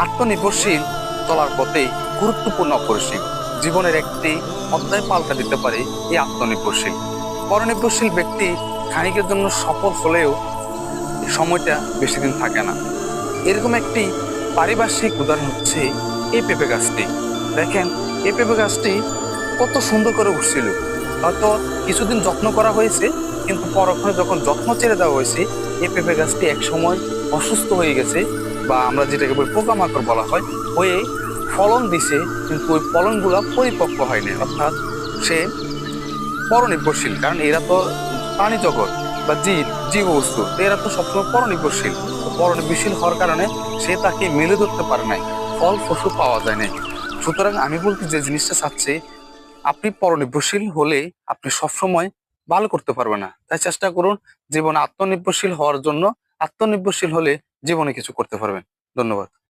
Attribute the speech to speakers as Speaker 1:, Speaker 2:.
Speaker 1: আত্মনির্ভরশীল চলার পথে গুরুত্বপূর্ণ অপরিসীম জীবনের একটি অধ্যায় পাল্টা দিতে পারে এই আত্মনির্ভরশীল। পরনির্ভরশীল ব্যক্তি খানিকের জন্য সফল হলেও সময়টা বেশি দিন থাকে না। এরকম একটি পারিপার্শ্বিক উদাহরণ হচ্ছে এই পেঁপে গাছটি। দেখেন, এই পেঁপে গাছটি কত সুন্দর করে উঠছিল। হয়তো কিছুদিন যত্ন করা হয়েছে, কিন্তু পরক্ষণে যখন যত্ন ছেড়ে দেওয়া হয়েছে, এই পেঁপে গাছটি এক সময় অসুস্থ হয়ে গেছে, বা আমরা যেটাকে বলি পোকামাকড় বলা হয়, হয়ে ফলন দিছে, কিন্তু ওই ফলনগুলা পরিপক্ক হয়নি। অর্থাৎ সে পরনির্ভরশীল, কারণ এরা তো প্রাণী জগৎ বা জীববস্তু, তো এরা তো সবসময় পরনির্ভরশীল। তো পরনির্ভরশীল হওয়ার কারণে সে তাকে মেলে ধরতে পারে নাই, ফল ফসল পাওয়া যায় নাই। সুতরাং আমি বলতে যে জিনিসটা চাচ্ছি, আপনি পরনির্ভরশীল হলে আপনি সবসময় ভালো করতে পারবেন না। তাই চেষ্টা করুন জীবনে আত্মনির্ভরশীল হওয়ার জন্য। আত্মনির্ভরশীল হলে জীবনে কিছু করতে পারবেন। ধন্যবাদ।